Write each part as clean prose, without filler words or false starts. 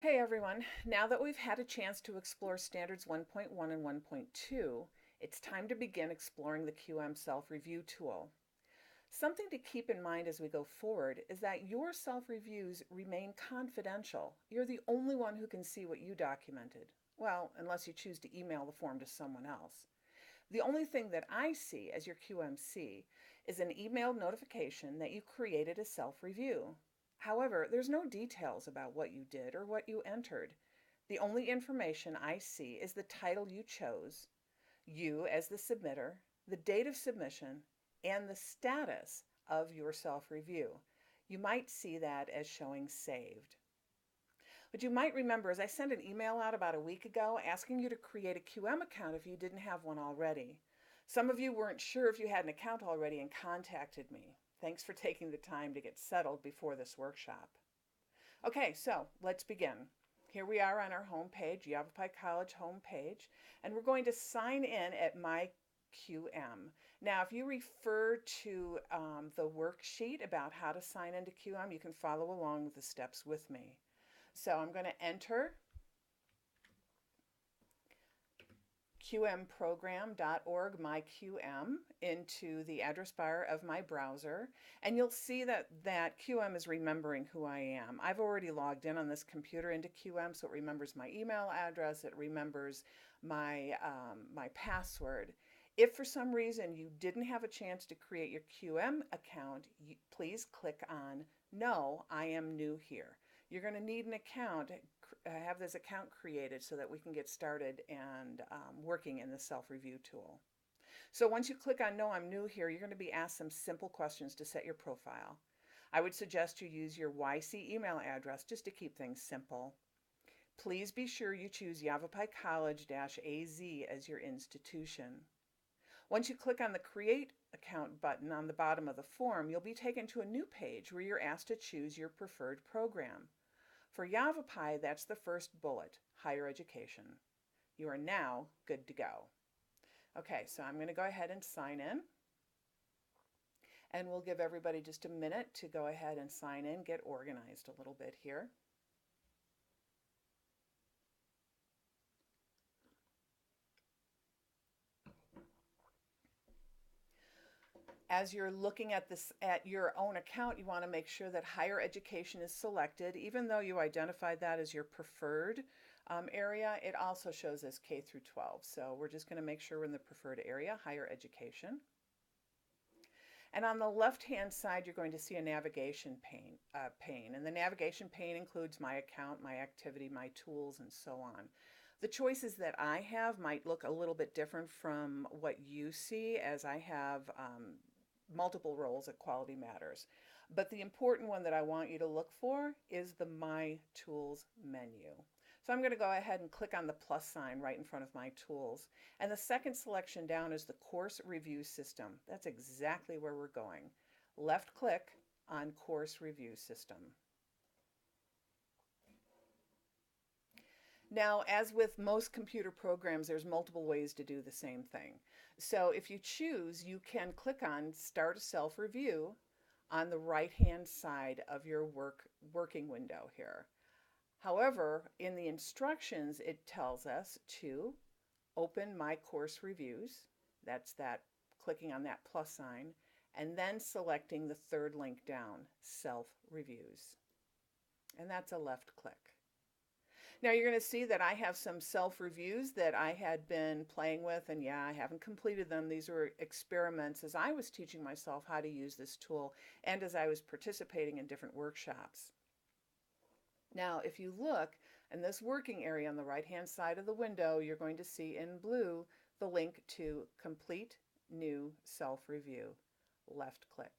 Okay, everyone, now that we've had a chance to explore Standards 1.1 and 1.2, it's time to begin exploring the QM self-review tool. Something to keep in mind as we go forward is that your self-reviews remain confidential. You're the only one who can see what you documented. Well, unless you choose to email the form to someone else. The only thing that I see as your QMC is an email notification that you created a self-review. However, there's no details about what you did or what you entered. The only information I see is the title you chose, you as the submitter, the date of submission, and the status of your self-review. You might see that as showing saved. But you might remember as I sent an email out about a week ago asking you to create a QM account if you didn't have one already. Some of you weren't sure if you had an account already and contacted me. Thanks for taking the time to get settled before this workshop. Okay, so let's begin. Here we are on our home page, Yavapai College home page, and we're going to sign in at My QM. Now, if you refer to the worksheet about how to sign into QM, you can follow along with the steps with me. So I'm going to enter qmprogram.org myqm into the address bar of my browser, and you'll see that QM is remembering who I am. I've already logged in on this computer into QM, so it remembers my email address, it remembers my password. If for some reason you didn't have a chance to create your QM account, please click on No, I am new here. You're going to need an account, have this account created so that we can get started and working in the self-review tool. So once you click on No, I'm new here, you're going to be asked some simple questions to set your profile. I would suggest you use your YC email address just to keep things simple. Please be sure you choose Yavapai College-AZ as your institution. Once you click on the Create Account button on the bottom of the form, you'll be taken to a new page where you're asked to choose your preferred program. For Yavapai, that's the first bullet, higher education. You are now good to go. Okay, so I'm going to go ahead and sign in. And we'll give everybody just a minute to go ahead and sign in, get organized a little bit here. As you're looking at this at your own account, you want to make sure that higher education is selected. Even though you identified that as your preferred area, it also shows as K through 12. So we're just going to make sure we're in the preferred area, higher education. And on the left-hand side, you're going to see a navigation pane. And the navigation pane includes my account, my activity, my tools, and so on. The choices that I have might look a little bit different from what you see, as I have multiple roles at Quality Matters. But the important one that I want you to look for is the My Tools menu. So I'm going to go ahead and click on the plus sign right in front of My Tools. And the second selection down is the Course Review System. That's exactly where we're going. Left click on Course Review System. Now, as with most computer programs, there's multiple ways to do the same thing. So if you choose, you can click on Start a Self-Review on the right-hand side of your working window here. However, in the instructions, it tells us to open My Course Reviews. That's that clicking on that plus sign, and then selecting the third link down, Self-Reviews. And that's a left click. Now you're going to see that I have some self-reviews that I had been playing with, and yeah, I haven't completed them. These were experiments as I was teaching myself how to use this tool and as I was participating in different workshops. Now, if you look in this working area on the right-hand side of the window, you're going to see in blue the link to Complete New Self-Review. Left click.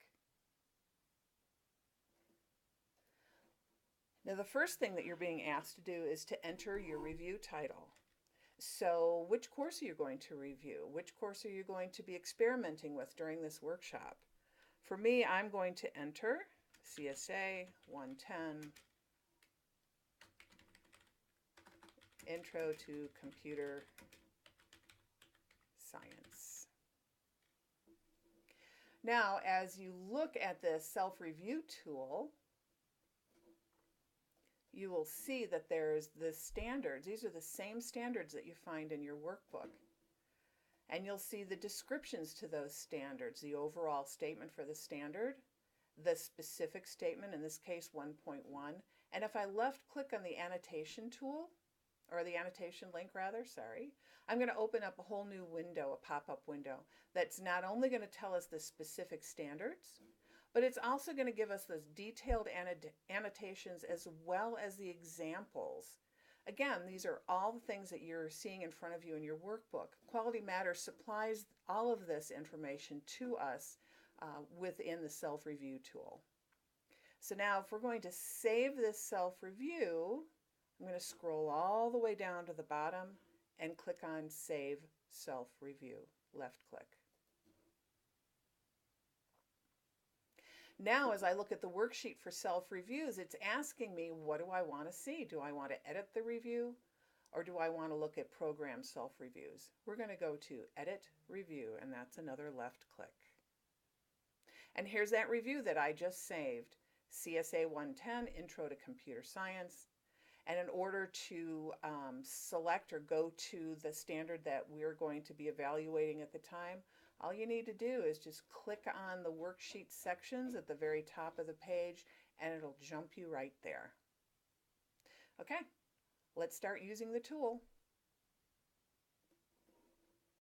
Now, the first thing that you're being asked to do is to enter your review title. So which course are you going to review? Which course are you going to be experimenting with during this workshop? For me, I'm going to enter CSA 110, Intro to Computer Science. Now, as you look at this self-review tool, you will see that there's the standards. These are the same standards that you find in your workbook. And you'll see the descriptions to those standards, the overall statement for the standard, the specific statement, in this case 1.1. And if I left click on the annotation tool, or the annotation link rather, sorry, I'm going to open up a whole new window, a pop-up window, that's not only going to tell us the specific standards, but it's also going to give us those detailed annotations as well as the examples. Again, these are all the things that you're seeing in front of you in your workbook. Quality Matters supplies all of this information to us within the self-review tool. So now if we're going to save this self-review, I'm going to scroll all the way down to the bottom and click on Save Self-Review. Left click. Now, as I look at the worksheet for self-reviews, it's asking me, what do I want to see? Do I want to edit the review, or do I want to look at program self-reviews? We're going to go to Edit Review, and that's another left click. And here's that review that I just saved, CSA 110, Intro to Computer Science. And in order to select or go to the standard that we're going to be evaluating at the time, all you need to do is just click on the worksheet sections at the very top of the page, and it'll jump you right there. Okay, let's start using the tool.